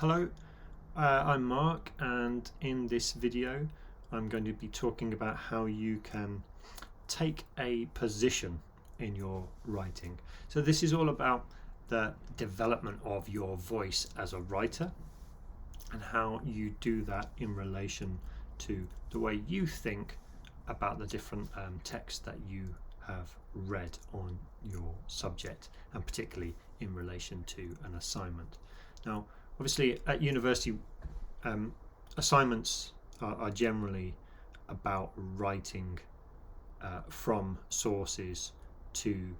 Hello, I'm Mark, and in this video I'm going to be talking about how you can take a position in your writing. So this is all about the development of your voice as a writer and how you do that in relation to the way you think about the different texts that you have read on your subject, and particularly in relation to an assignment. Now, obviously at university, assignments are generally about writing from sources to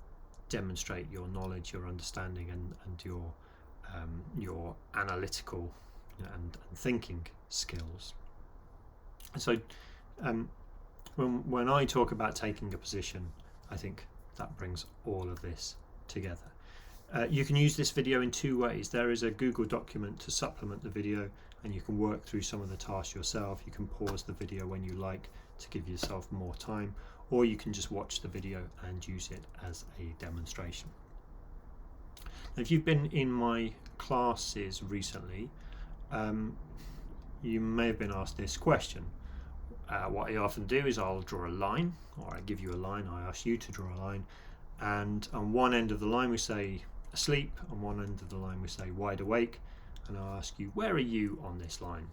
demonstrate your knowledge, your understanding, and your analytical and thinking skills. So when I talk about taking a position, I think that brings all of this together. You can use this video in two ways. There is a Google document to supplement the video, and you can work through some of the tasks yourself. You can pause the video when you like to give yourself more time, or you can just watch the video and use it as a demonstration. If you've been in my classes recently, you may have been asked this question. What I often do is I'll draw a line, or I give you a line, I ask you to draw a line, and on one end of the line we say asleep, on one end of the line we say wide awake, and I'll ask you, where are you on this line?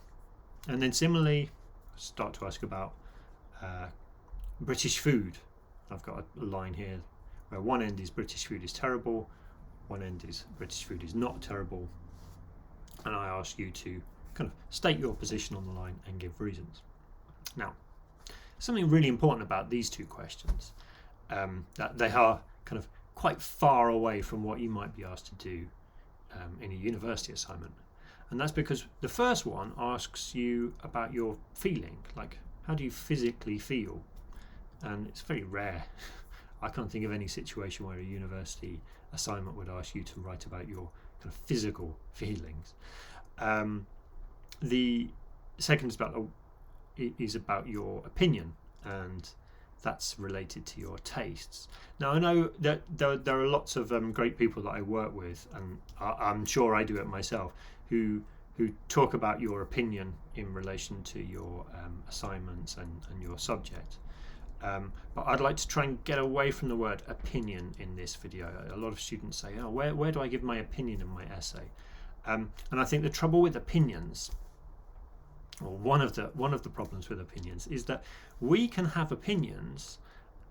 And then similarly start to ask about British food. I've got a line here where one end is British food is terrible, one end is British food is not terrible, and I ask you to kind of state your position on the line and give reasons. Now, something really important about these two questions, that they are kind of quite far away from what you might be asked to do in a university assignment. And that's because the first one asks you about your feeling, like how do you physically feel? And it's very rare. I can't think of any situation where a university assignment would ask you to write about your kind of physical feelings. The second is about your opinion, and that's related to your tastes. Now, I know that there are lots of great people that I work with, and I'm sure I do it myself, who talk about your opinion in relation to your assignments and your subject. But I'd like to try and get away from the word opinion in this video. A lot of students say, oh, where do I give my opinion in my essay? And I think the trouble with opinions, or one of the problems with opinions, is that we can have opinions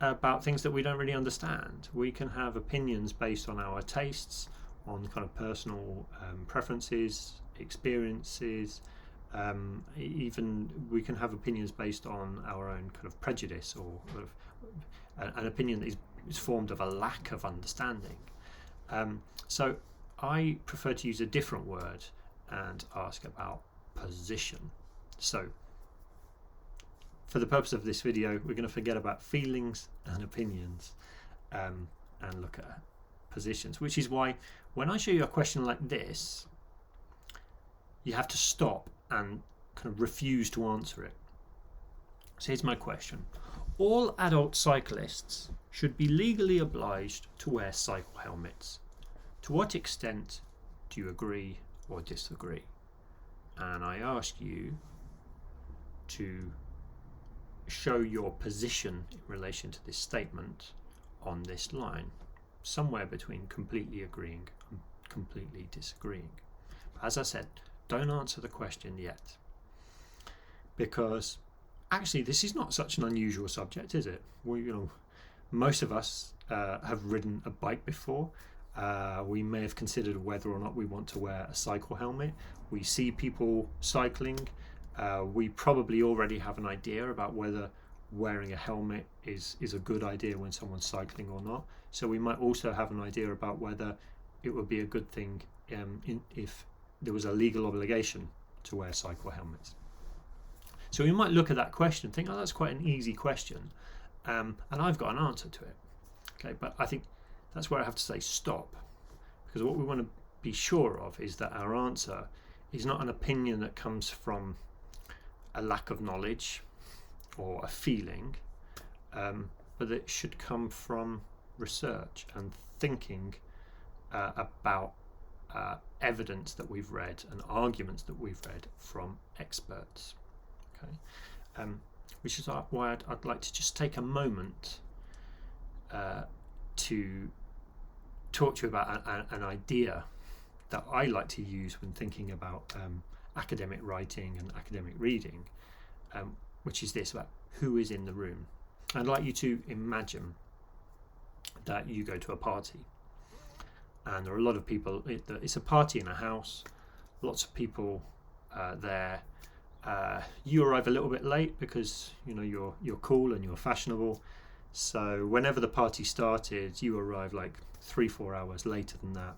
about things that we don't really understand. We can have opinions based on our tastes, on kind of personal preferences, experiences. Even we can have opinions based on our own kind of prejudice, or an opinion that is formed of a lack of understanding. So I prefer to use a different word and ask about position. So for the purpose of this video, we're going to forget about feelings and opinions and look at positions, which is why when I show you a question like this, you have to stop and kind of refuse to answer it. So here's my question. All adult cyclists should be legally obliged to wear cycle helmets. To what extent do you agree or disagree? And I ask you to show your position in relation to this statement on this line, somewhere between completely agreeing and completely disagreeing. But as I said, don't answer the question yet, because actually this is not such an unusual subject, is it? Most of us have ridden a bike before. We may have considered whether or not we want to wear a cycle helmet. We see people cycling. We probably already have an idea about whether wearing a helmet is a good idea when someone's cycling or not. So we might also have an idea about whether it would be a good thing if there was a legal obligation to wear cycle helmets. So we might look at that question and think, oh, that's quite an easy question, and I've got an answer to it. Okay, but I think that's where I have to say stop, because what we want to be sure of is that our answer is not an opinion that comes from a lack of knowledge or a feeling, but that it should come from research and thinking about evidence that we've read and arguments that we've read from experts. Okay, which is why I'd like to just take a moment to talk to you about an idea that I like to use when thinking about academic writing and academic reading, which is this: about who is in the room. I'd like you to imagine that you go to a party, and there are a lot of people. It's a party in a house, lots of people there. You arrive a little bit late because you're cool and you're fashionable. So whenever the party started, you arrive like 3-4 hours later than that.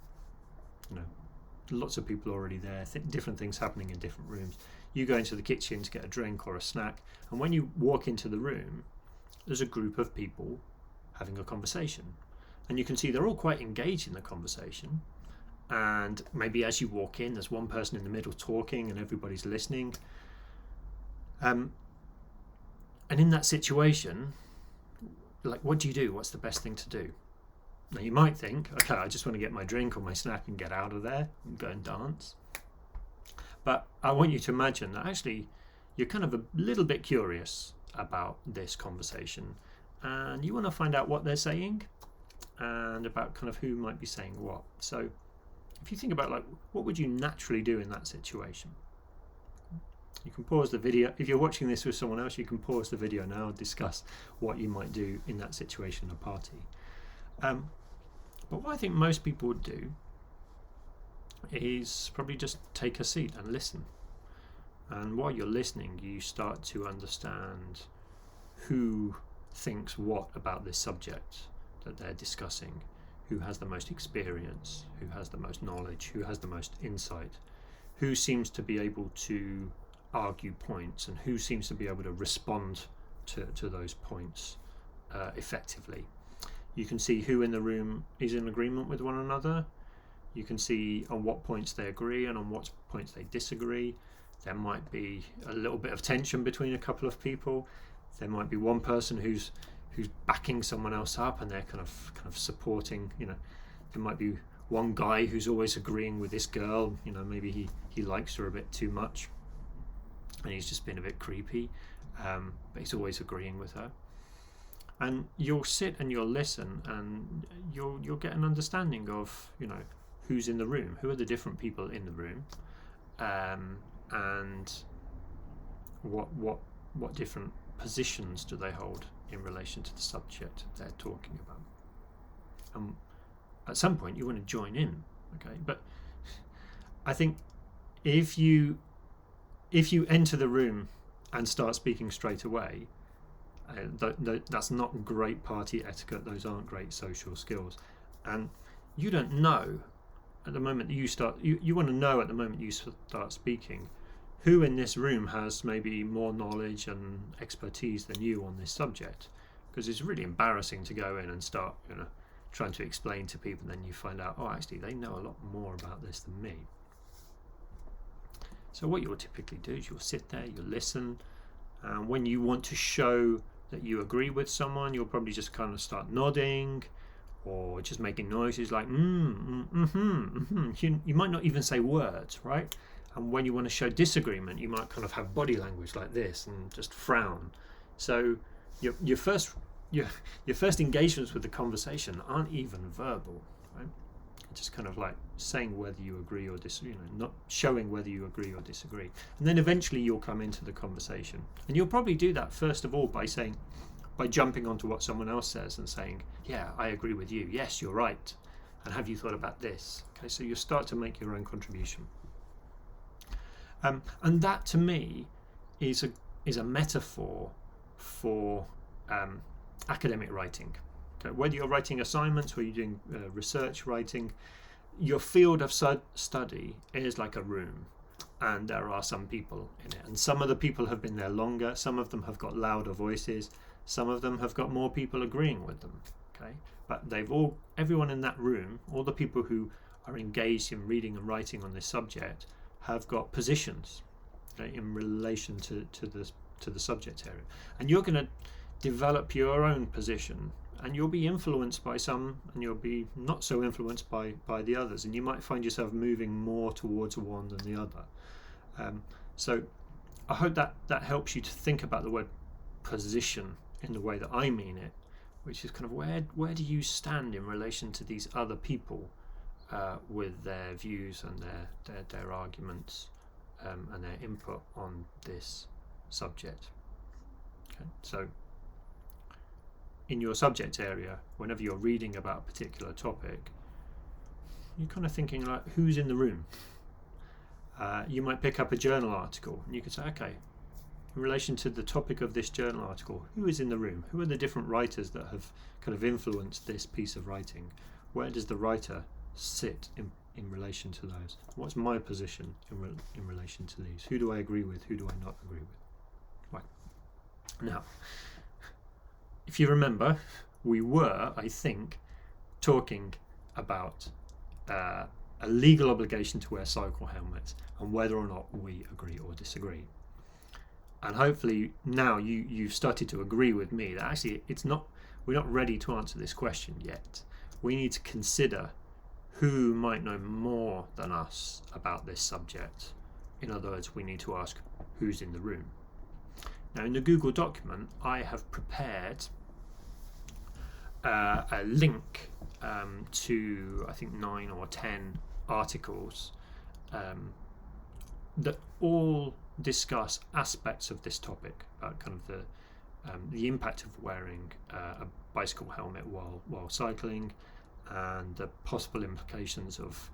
Lots of people already there, different things happening in different rooms. You go into the kitchen to get a drink or a snack, and when you walk into the room, there's a group of people having a conversation, and you can see they're all quite engaged in the conversation. And maybe as you walk in, there's one person in the middle talking and everybody's listening. And in that situation, like, what do you do? What's the best thing to do? Now, you might think, okay, I just want to get my drink or my snack and get out of there and go and dance. But I want you to imagine that actually you're kind of a little bit curious about this conversation, and you want to find out what they're saying and about kind of who might be saying what. So if you think about, like, what would you naturally do in that situation? You can pause the video. If you're watching this with someone else, you can pause the video now and discuss what you might do in that situation at a party. But what I think most people would do is probably just take a seat and listen. And while you're listening, you start to understand who thinks what about this subject that they're discussing, who has the most experience, who has the most knowledge, who has the most insight, who seems to be able to argue points, and who seems to be able to respond to those points effectively. You can see who in the room is in agreement with one another. You can see on what points they agree and on what points they disagree. There might be a little bit of tension between a couple of people. There might be one person who's backing someone else up, and they're kind of supporting. There might be one guy who's always agreeing with this girl. Maybe he likes her a bit too much, and he's just been a bit creepy, but he's always agreeing with her. And you'll sit and you'll listen, and you'll get an understanding of who's in the room, who are the different people in the room, and what different positions do they hold in relation to the subject they're talking about. At some point you want to join in, okay? But I think if you enter the room and start speaking straight away, that's not great party etiquette. Those aren't great social skills, and you don't know at the moment that you start. You want to know at the moment you start speaking, who in this room has maybe more knowledge and expertise than you on this subject, because it's really embarrassing to go in and start trying to explain to people, and then you find out, oh, actually they know a lot more about this than me. So what you'll typically do is you'll sit there, you'll listen, and when you want to show that you agree with someone, you'll probably just kind of start nodding or just making noises like You might not even say words, right? And when you want to show disagreement, you might kind of have body language like this and just frown. So your first engagements with the conversation aren't even verbal, right? It's just kind of like saying whether you agree or disagree, not showing whether you agree or disagree. And then eventually you'll come into the conversation. And you'll probably do that first of all by jumping onto what someone else says and saying, yeah, I agree with you. Yes, you're right. And have you thought about this? Okay, so you start to make your own contribution. And that to me is a metaphor for academic writing. Okay, whether you're writing assignments, whether you're doing research writing, your field of study is like a room, and there are some people in it, and some of the people have been there longer, some of them have got louder voices, some of them have got more people agreeing with them, okay? But everyone in that room, all the people who are engaged in reading and writing on this subject, have got positions, okay, in relation to the subject area, and you're going to develop your own position and you'll be influenced by some, and you'll be not so influenced by the others, and you might find yourself moving more towards one than the other. So I hope that helps you to think about the word position in the way that I mean it, which is kind of where do you stand in relation to these other people with their views and their arguments and their input on this subject. Okay, so in your subject area, whenever you're reading about a particular topic, you're kind of thinking like, who's in the room? You might pick up a journal article and you could say, okay, in relation to the topic of this journal article, who is in the room? Who are the different writers that have kind of influenced this piece of writing? Where does the writer sit in relation to those? What's my position in relation to these? Who do I agree with? Who do I not agree with? Right. Now, if you remember, we were, I think, talking about a legal obligation to wear cycle helmets and whether or not we agree or disagree. And hopefully now you've started to agree with me that actually we're not ready to answer this question yet. We need to consider who might know more than us about this subject. In other words, we need to ask who's in the room. Now, in the Google document, I have prepared a link to, I think, 9 or 10 articles that all discuss aspects of this topic, kind of the impact of wearing a bicycle helmet while cycling, and the possible implications of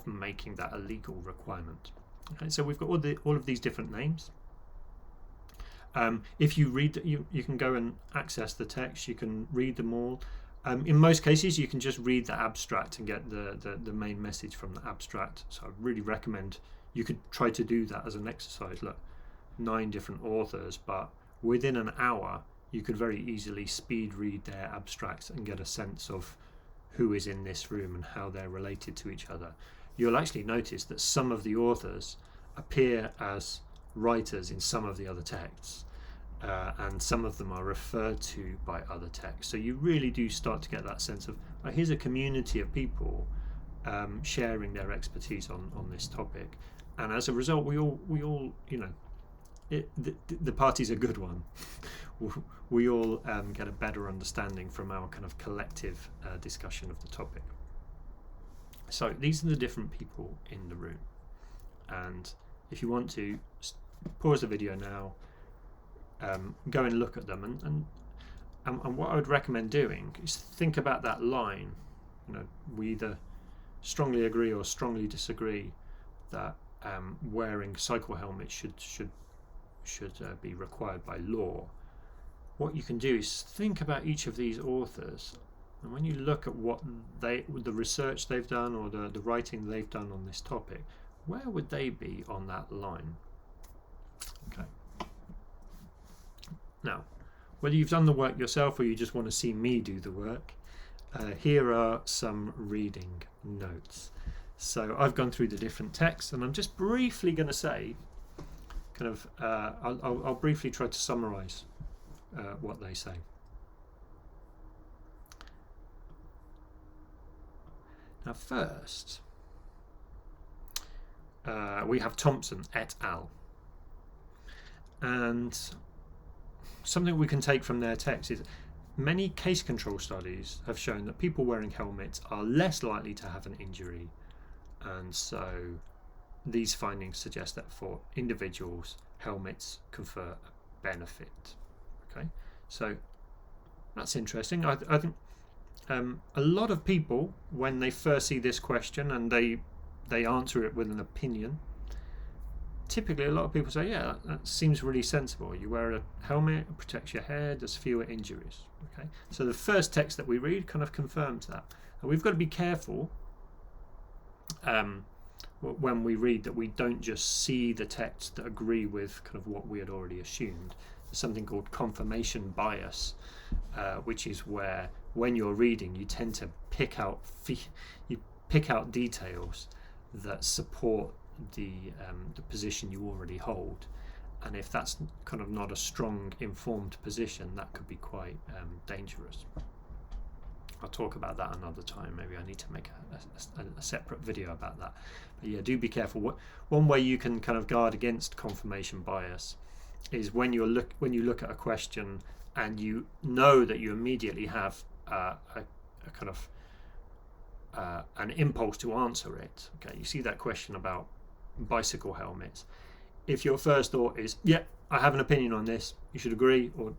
making that a legal requirement. Okay, so we've got all of these different names. If you read, you can go and access the text. You can read them all. In most cases, you can just read the abstract and get the main message from the abstract. So I really recommend you could try to do that as an exercise. Look, 9 different authors, but within an hour, you could very easily speed read their abstracts and get a sense of who is in this room and how they're related to each other. You'll actually notice that some of the authors appear as writers in some of the other texts, and some of them are referred to by other texts. So you really do start to get that sense of, here's a community of people sharing their expertise on this topic, and as a result, we all the party's a good one. We all get a better understanding from our kind of collective discussion of the topic. So these are the different people in the room, and if you want to pause the video now, go and look at them, and what I would recommend doing is think about that line. We either strongly agree or strongly disagree that wearing cycle helmets should be required by law. What you can do is think about each of these authors, and when you look at the research they've done or the writing they've done on this topic, where would they be on that line? Okay. Now, whether you've done the work yourself or you just want to see me do the work, here are some reading notes. So I've gone through the different texts, and I'm just briefly going to say, I'll briefly try to summarize what they say. Now, first, we have Thompson et al. And something we can take from their text is many case control studies have shown that people wearing helmets are less likely to have an injury, and so these findings suggest that for individuals, helmets confer a benefit. Okay, so that's interesting. I think a lot of people, when they first see this question and they answer it with an opinion, typically a lot of people say, yeah, that seems really sensible. You wear a helmet, it protects your head, there's fewer injuries. Okay, so the first text that we read kind of confirms that. And we've got to be careful when we read that we don't just see the texts that agree with kind of what we had already assumed. There's something called confirmation bias, which is where when you're reading you tend to pick out details that support the position you already hold, and if that's kind of not a strong informed position, that could be quite dangerous. I'll talk about that another time. Maybe I need to make a separate video about that. But yeah, do be careful. One way you can kind of guard against confirmation bias is when you look at a question and you know that you immediately have a kind of an impulse to answer it. Okay, you see that question about bicycle helmets. If your first thought is, yeah, I have an opinion on this, you should agree, or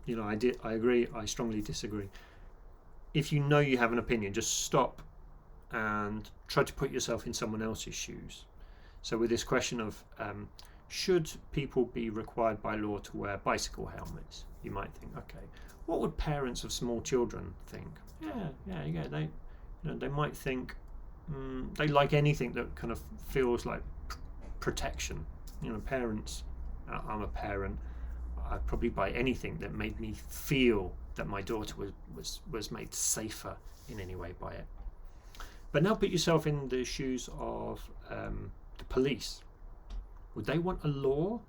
I agree, I strongly disagree. If you know you have an opinion, just stop and try to put yourself in someone else's shoes. So with this question of should people be required by law to wear bicycle helmets, you might think, okay, what would parents of small children think? They might think they like anything that kind of feels like protection. Parents, I'm a parent, I'd probably buy anything that made me feel that my daughter was made safer in any way by it. But now put yourself in the shoes of the police. Would they want a law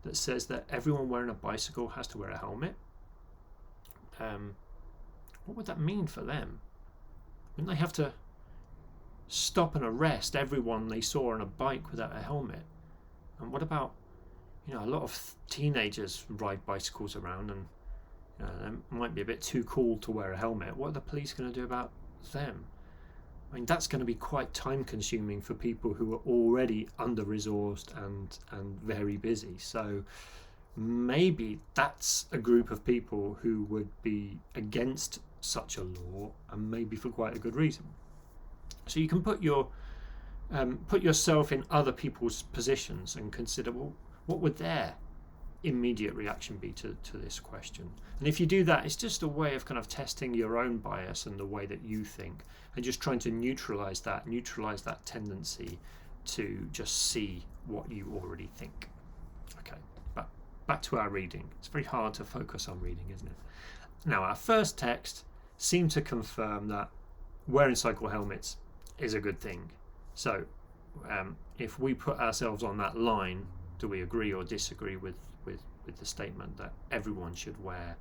that says that everyone wearing a bicycle has to wear a helmet? What would that mean for them? Wouldn't they have to stop and arrest everyone they saw on a bike without a helmet? And what about, a lot of teenagers ride bicycles around and they might be a bit too cool to wear a helmet. What are the police going to do about them? I mean, that's going to be quite time consuming for people who are already under-resourced and very busy. So maybe that's a group of people who would be against such a law, and maybe for quite a good reason. So you can put yourself in other people's positions and consider, well, what would their immediate reaction be to this question? And if you do that, it's just a way of kind of testing your own bias and the way that you think, and just trying to neutralize that tendency to just see what you already think. Okay, but back to our reading. It's very hard to focus on reading, isn't it? Now, our first text seemed to confirm that wearing cycle helmets is a good thing. So if we put ourselves on that line, do we agree or disagree with the statement that everyone should wear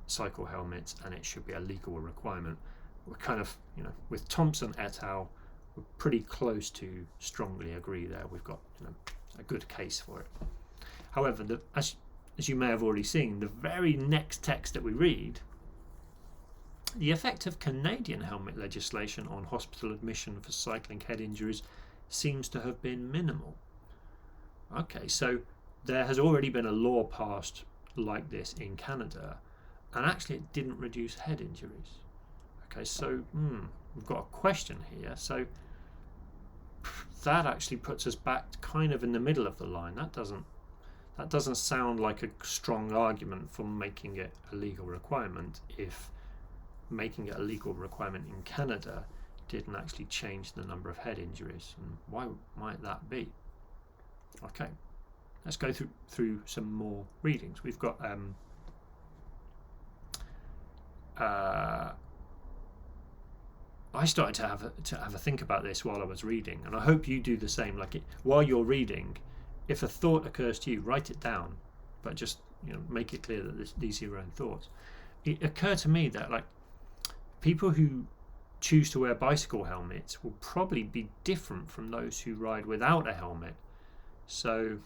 cycle helmets and it should be a legal requirement? We're kind of, with Thompson et al., we're pretty close to strongly agree there. We've got a good case for it. However, as you may have already seen, the very next text that we read, the effect of Canadian helmet legislation on hospital admission for cycling head injuries seems to have been minimal. Okay, so there has already been a law passed like this in Canada, and actually it didn't reduce head injuries. Okay, so we've got a question here. So that actually puts us back kind of in the middle of the line. That doesn't sound like a strong argument for making it a legal requirement if making it a legal requirement in Canada didn't actually change the number of head injuries. And why might that be? Okay, let's go through some more readings. We've got I started to have a think about this while I was reading, and I hope you do the same. While you're reading, if a thought occurs to you, write it down, but just make it clear that these are your own thoughts. It occurred to me that people who choose to wear bicycle helmets will probably be different from those who ride without a helmet. So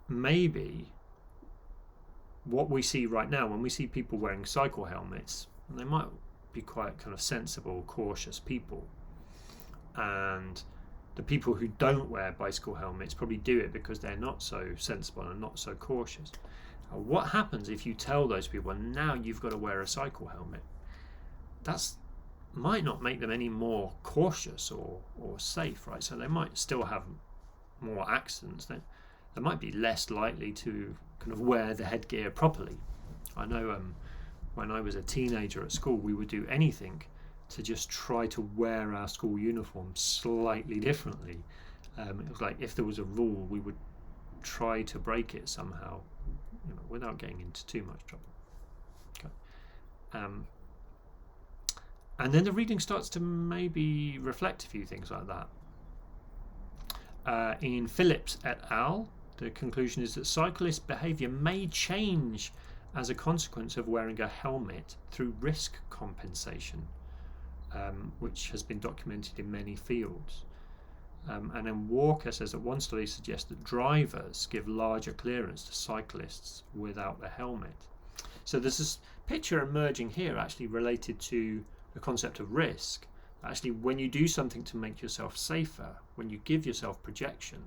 maybe what we see right now, when we see people wearing cycle helmets, they might be quite kind of sensible, cautious people, and the people who don't wear bicycle helmets probably do it because they're not so sensible and not so cautious. What happens if you tell those people, now you've got to wear a cycle helmet? That might not make them any more cautious or safe, right? So they might still have more accidents. They might be less likely to kind of wear the headgear properly. I know when I was a teenager at school, we would do anything to just try to wear our school uniform slightly differently. It was like if there was a rule, we would try to break it somehow, without getting into too much trouble. Okay. And then the reading starts to maybe reflect a few things like that. In Phillips et al., the conclusion is that cyclist behaviour may change as a consequence of wearing a helmet through risk compensation, which has been documented in many fields. And then Walker says that one study suggests that drivers give larger clearance to cyclists without the helmet. So there's this picture emerging here actually related to the concept of risk. Actually, when you do something to make yourself safer, when you give yourself protection,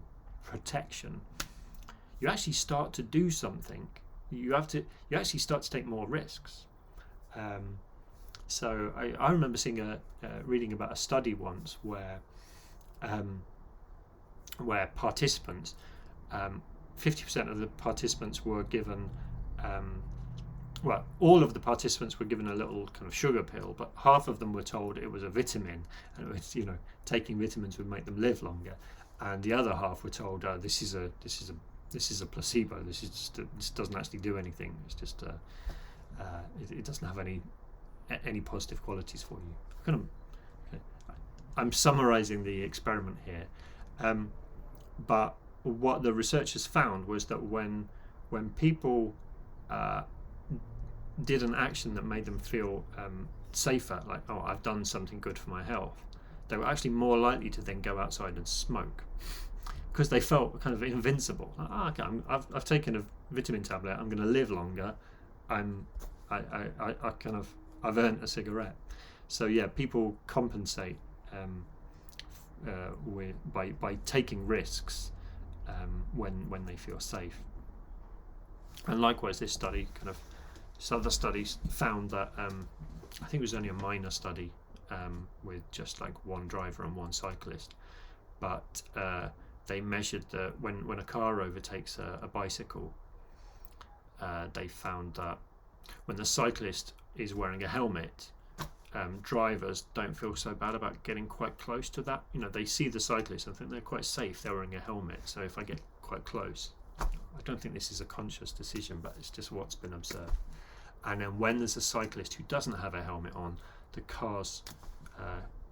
you actually start to do something. You actually start to take more risks. So I remember seeing reading about a study once where participants, 50% of the participants were given, all of the participants were given a little kind of sugar pill, but half of them were told it was a vitamin, and it was, taking vitamins would make them live longer, and the other half were told this is a placebo. This doesn't actually do anything. It's just it doesn't have any positive qualities for you. I'm summarizing the experiment here, but what the researchers found was that when people did an action that made them feel safer, like, oh, I've done something good for my health, they were actually more likely to then go outside and smoke, because they felt kind of invincible. Okay, I've taken a vitamin tablet. I'm going to live longer. I've earned a cigarette. So yeah, people compensate by taking risks when they feel safe. And likewise, this other studies found that I think it was only a minor study with just like one driver and one cyclist, but they measured that when a car overtakes a bicycle, they found that when the cyclist is wearing a helmet, drivers don't feel so bad about getting quite close to that. They see the cyclist and think they're quite safe, they're wearing a helmet, so if I get quite close, I don't think this is a conscious decision, but it's just what's been observed. And then when there's a cyclist who doesn't have a helmet on, the cars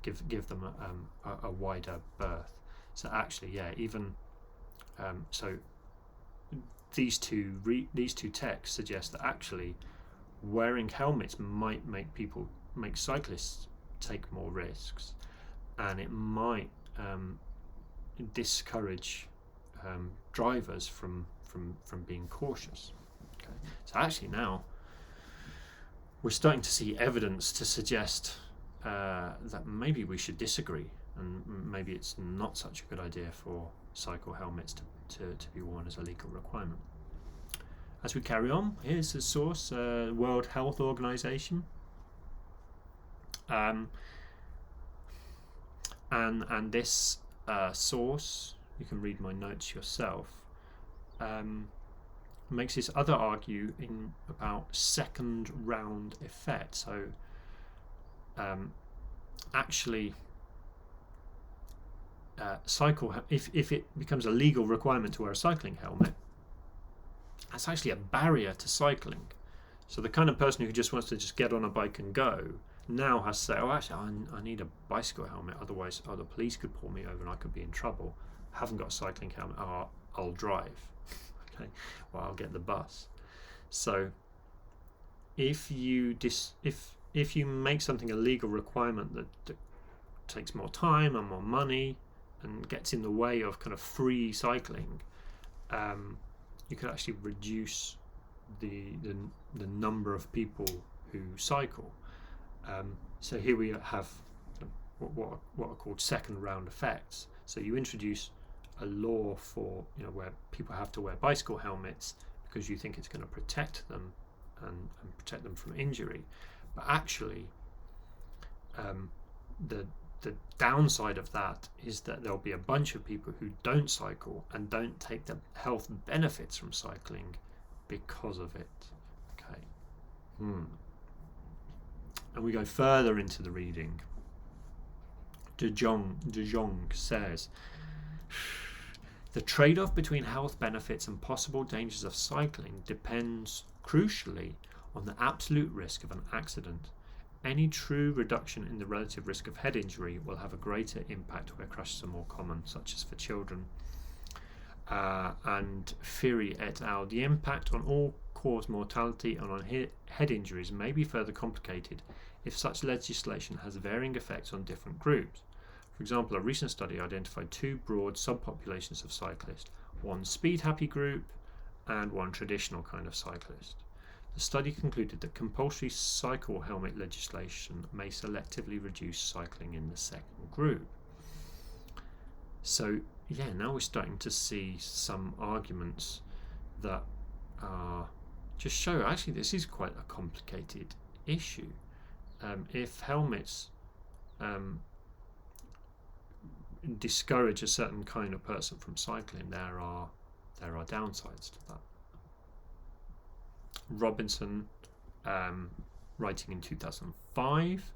give them a wider berth. So actually, yeah, even so, these two texts suggest that actually wearing helmets might make cyclists take more risks, and it might discourage drivers from being cautious. Okay, so actually now we're starting to see evidence to suggest that maybe we should disagree, and maybe it's not such a good idea for cycle helmets to be worn as a legal requirement. As we carry on, here's the source, World Health Organization. And this source, you can read my notes yourself, makes this other argue about second round effect. So actually, if it becomes a legal requirement to wear a cycling helmet, that's actually a barrier to cycling. So the kind of person who just wants to just get on a bike and go now has to say, oh, actually, I need a bicycle helmet, otherwise the police could pull me over and I could be in trouble. I haven't got a cycling helmet, I'll drive. Okay, well, I'll get the bus. So if you make something a legal requirement that takes more time and more money and gets in the way of kind of free cycling, you could actually reduce the number of people who cycle. So here we have what are called second round effects. So you introduce a law for where people have to wear bicycle helmets because you think it's going to protect them and protect them from injury, but actually the downside of that is that there'll be a bunch of people who don't cycle and don't take the health benefits from cycling because of it. Okay. And we go further into the reading. De Jong says, the trade-off between health benefits and possible dangers of cycling depends crucially on the absolute risk of an accident. Any true reduction in the relative risk of head injury will have a greater impact where crashes are more common, such as for children. And Firi et al. The impact on all cause mortality and on head injuries may be further complicated if such legislation has varying effects on different groups. For example, a recent study identified two broad subpopulations of cyclists, one speed-happy group and one traditional kind of cyclist. The study concluded that compulsory cycle helmet legislation may selectively reduce cycling in the second group. So, yeah, now we're starting to see some arguments that just show actually this is quite a complicated issue. If helmets discourage a certain kind of person from cycling, there are downsides to that. Robinson, writing in 2005,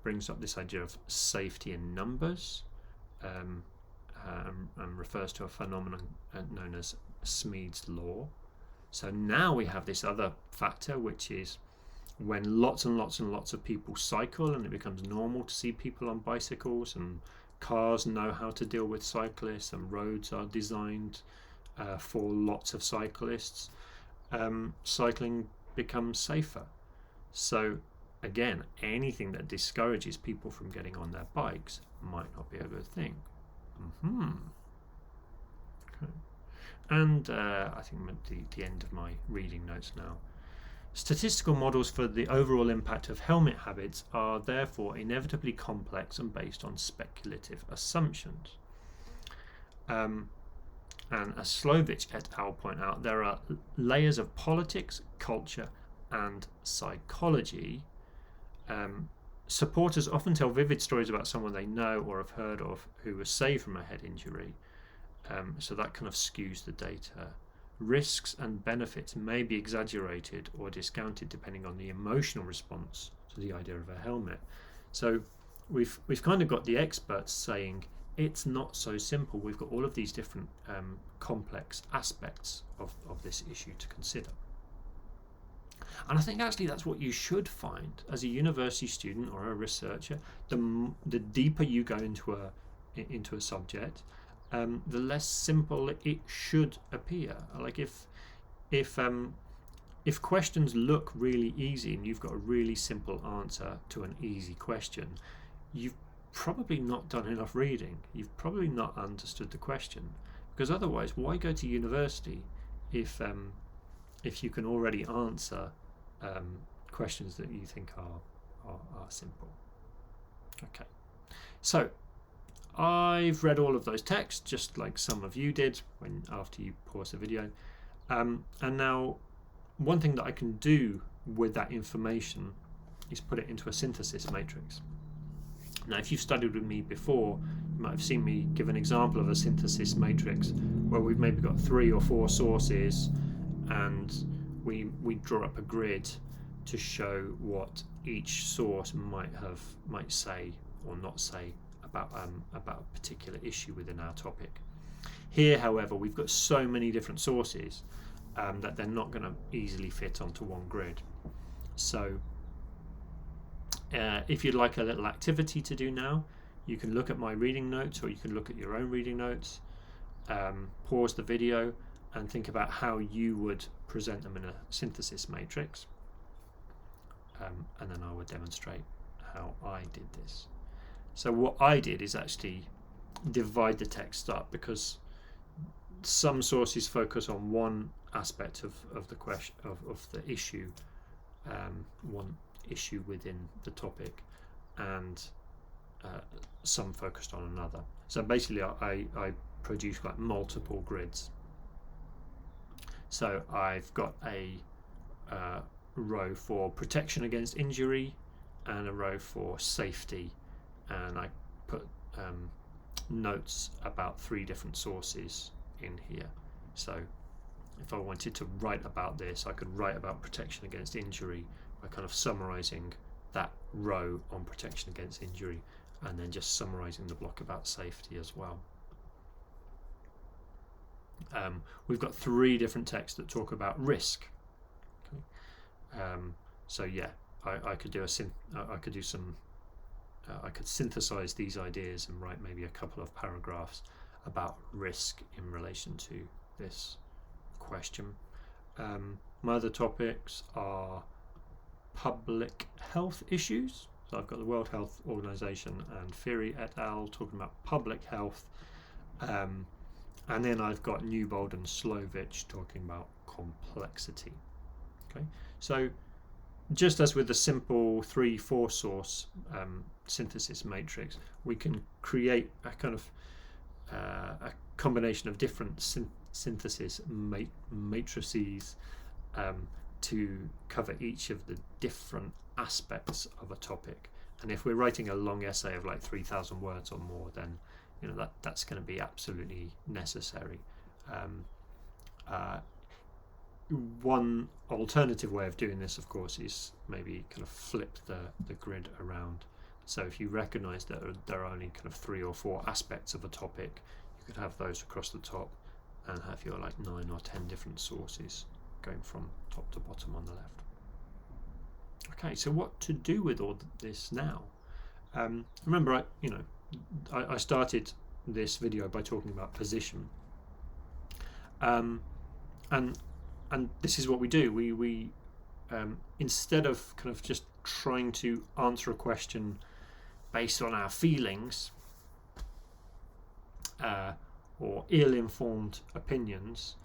brings up this idea of safety in numbers, and refers to a phenomenon known as Smeed's law. So now we have this other factor, which is when lots and lots and lots of people cycle and it becomes normal to see people on bicycles, and cars know how to deal with cyclists, and roads are designed for lots of cyclists, cycling becomes safer. So again, anything that discourages people from getting on their bikes might not be a good thing. Okay. And I think I'm at the end of my reading notes now. Statistical models for the overall impact of helmet habits are therefore inevitably complex and based on speculative assumptions. And as Slovich et al. Point out, there are layers of politics, culture, and psychology. Supporters often tell vivid stories about someone they know or have heard of who was saved from a head injury, so that kind of skews the data. Risks and benefits may be exaggerated or discounted depending on the emotional response to the idea of a helmet. So we've kind of got the experts saying it's not so simple. We've got all of these different complex aspects of this issue to consider. And I think actually that's what you should find as a university student or a researcher. The deeper you go into a subject, the less simple it should appear. Like if questions look really easy and you've got a really simple answer to an easy question, you've probably not done enough reading. You've probably not understood the question, because otherwise, why go to university if you can already answer questions that you think are simple? Okay, so I've read all of those texts, just like some of you did after you paused the video, and now one thing that I can do with that information is put it into a synthesis matrix. Now, if you've studied with me before, you might have seen me give an example of a synthesis matrix where we've maybe got 3 or 4 sources, and we draw up a grid to show what each source might say or not say about a particular issue within our topic. Here, however, we've got so many different sources that they're not going to easily fit onto one grid. So if you'd like a little activity to do now, you can look at my reading notes, or you can look at your own reading notes, pause the video and think about how you would present them in a synthesis matrix, and then I would demonstrate how I did this. So what I did is actually divide the text up, because some sources focus on one aspect of the question of the issue, one issue within the topic, and some focused on another. So basically I produce like multiple grids. So I've got a row for protection against injury and a row for safety, and I put notes about 3 different sources in here. So if I wanted to write about this, I could write about protection against injury by kind of summarizing that row on protection against injury, and then just summarizing the block about safety as well. We've got 3 different texts that talk about risk. Okay. So yeah, I could do I could synthesize these ideas and write maybe a couple of paragraphs about risk in relation to this question. My other topics are public health issues. So I've got the World Health Organization and Fiery et al. Talking about public health. And then I've got Newbold and Slovich talking about complexity. Okay, so just as with the simple 3-4 source synthesis matrix, we can create a kind of a combination of different synthesis matrices to cover each of the different aspects of a topic. And if we're writing a long essay of like 3,000 words or more, then that's going to be absolutely necessary. One alternative way of doing this, of course, is maybe kind of flip the grid around. So if you recognize that there are only kind of 3 or 4 aspects of a topic, you could have those across the top and have your like 9 or 10 different sources going from top to bottom on the left. Okay, so what to do with all this now? Remember, I started this video by talking about position, and this is what we do. We instead of kind of just trying to answer a question based on our feelings or ill-informed opinions,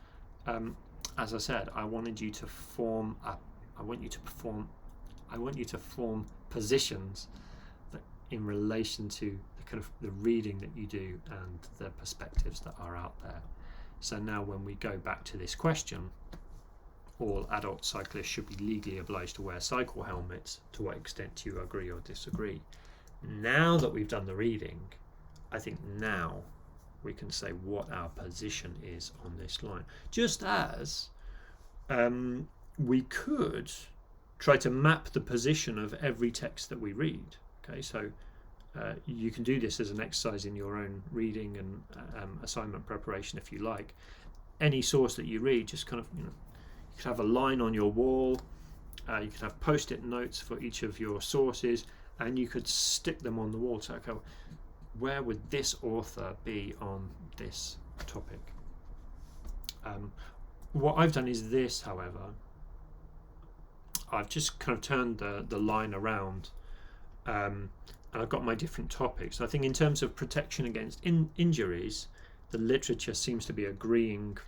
as I said, I want you to form positions that in relation to the kind of the reading that you do and the perspectives that are out there. So now when we go back to this question, all adult cyclists should be legally obliged to wear cycle helmets. To what extent do you agree or disagree? Now that we've done the reading, I think now we can say what our position is on this line. Just as we could try to map the position of every text that we read. Okay, so you can do this as an exercise in your own reading and assignment preparation if you like. Any source that you read, just kind of, you could have a line on your wall, you could have post-it notes for each of your sources, and you could stick them on the wall. So, okay, where would this author be on this topic? What I've done is this, however. I've just kind of turned the line around, and I've got my different topics. I think in terms of protection against injuries, the literature seems to be agreeing,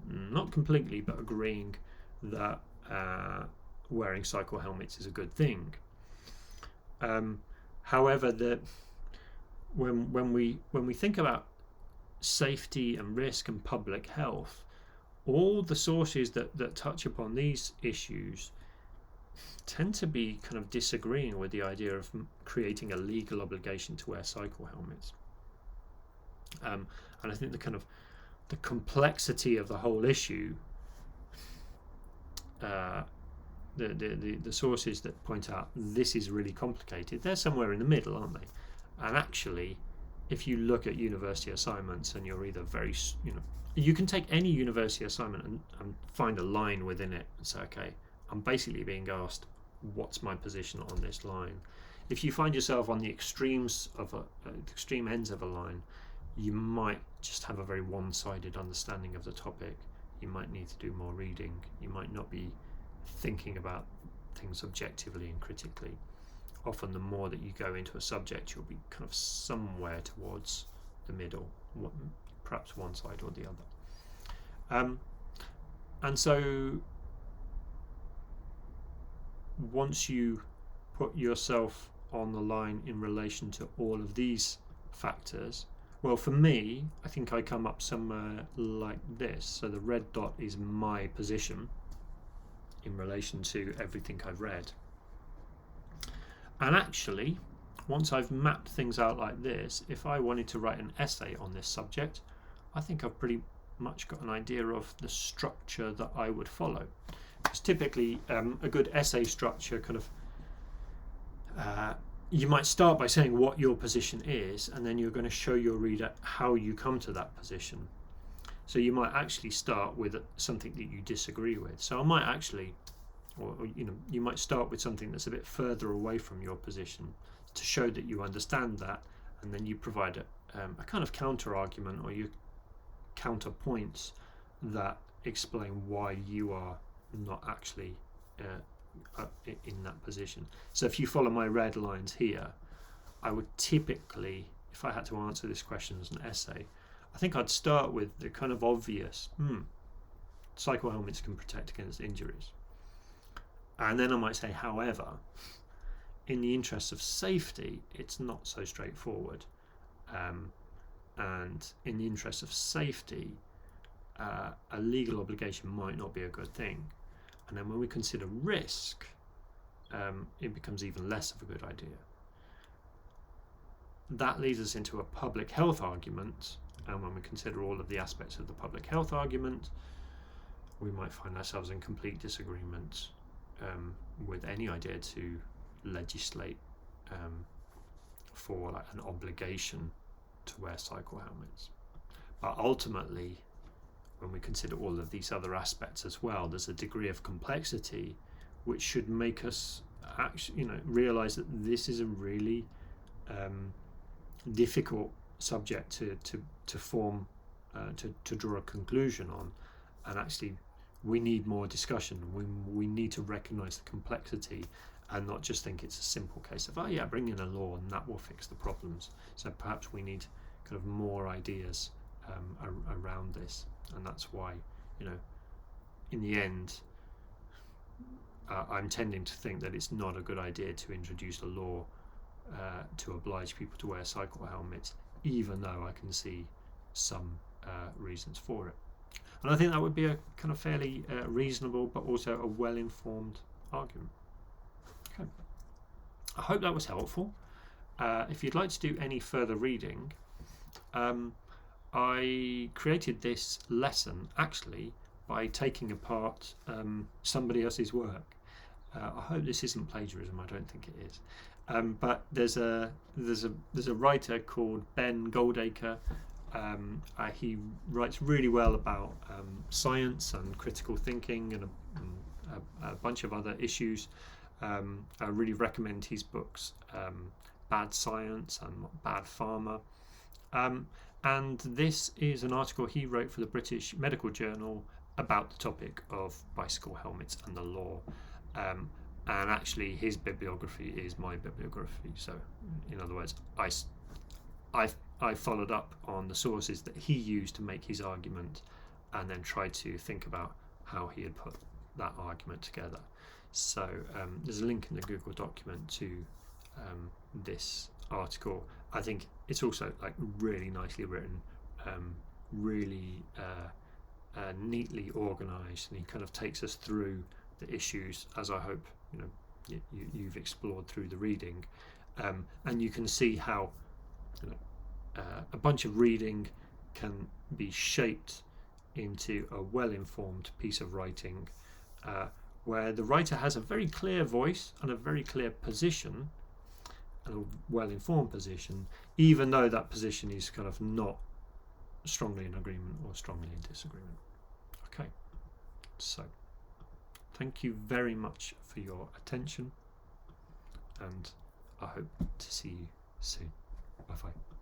not completely, but agreeing that wearing cycle helmets is a good thing. However, when we think about safety and risk and public health, all the sources that touch upon these issues tend to be kind of disagreeing with the idea of creating a legal obligation to wear cycle helmets. And I think the complexity of the whole issue, the sources that point out this is really complicated, they're somewhere in the middle, aren't they? And actually, if you look at university assignments and you're either very, you can take any university assignment and find a line within it and say, okay, I'm basically being asked, what's my position on this line? If you find yourself on the extremes of extreme ends of a line, you might just have a very one-sided understanding of the topic. You might need to do more reading. You might not be thinking about things objectively and critically. Often the more that you go into a subject, you'll be kind of somewhere towards the middle, perhaps one side or the other. And so once you put yourself on the line in relation to all of these factors, well, for me, I think I come up somewhere like this. So the red dot is my position in relation to everything I've read. And actually, once I've mapped things out like this, if I wanted to write an essay on this subject, I think I've pretty much got an idea of the structure that I would follow. Because typically a good essay structure kind of, you might start by saying what your position is, and then you're going to show your reader how you come to that position. So you might actually start with something that you disagree with. So I might actually, or you might start with something that's a bit further away from your position to show that you understand that, and then you provide a kind of counter argument or you counterpoints that explain why you are not actually in that position. So if you follow my red lines here, I would typically, if I had to answer this question as an essay, I think I'd start with the kind of obvious, cycle helmets can protect against injuries. And then I might say, however, in the interest of safety, it's not so straightforward. And in the interest of safety, a legal obligation might not be a good thing. And then when we consider risk, it becomes even less of a good idea. That leads us into a public health argument, and when we consider all of the aspects of the public health argument, we might find ourselves in complete disagreement with any idea to legislate for like an obligation to wear cycle helmets. But ultimately, when we consider all of these other aspects as well, there's a degree of complexity which should make us actually, realize that this is a really difficult subject to form, to draw a conclusion on, and actually we need more discussion. We need to recognize the complexity and not just think it's a simple case of, bring in a law and that will fix the problems. So perhaps we need kind of more ideas around this, and that's why, in the end, I'm tending to think that it's not a good idea to introduce a law to oblige people to wear cycle helmets, even though I can see some reasons for it. And I think that would be a kind of fairly reasonable but also a well-informed argument. Okay. I hope that was helpful. If you'd like to do any further reading, I created this lesson actually by taking apart somebody else's work. I hope this isn't plagiarism. I don't think it is. But there's a writer called Ben Goldacre. He writes really well about science and critical thinking and a bunch of other issues. I really recommend his books, Bad Science and Bad Pharma. And this is an article he wrote for the British Medical Journal about the topic of bicycle helmets and the law. And actually his bibliography is my bibliography. So in other words, I followed up on the sources that he used to make his argument and then tried to think about how he had put that argument together. So there's a link in the Google document to this article. I think it's also like really nicely written, really neatly organized, and he kind of takes us through the issues as I hope you've explored through the reading, and you can see how a bunch of reading can be shaped into a well-informed piece of writing, where the writer has a very clear voice and a very clear position, and a well-informed position, even though that position is kind of not strongly in agreement or strongly in disagreement. Okay, so thank you very much for your attention, and I hope to see you soon. Bye-bye.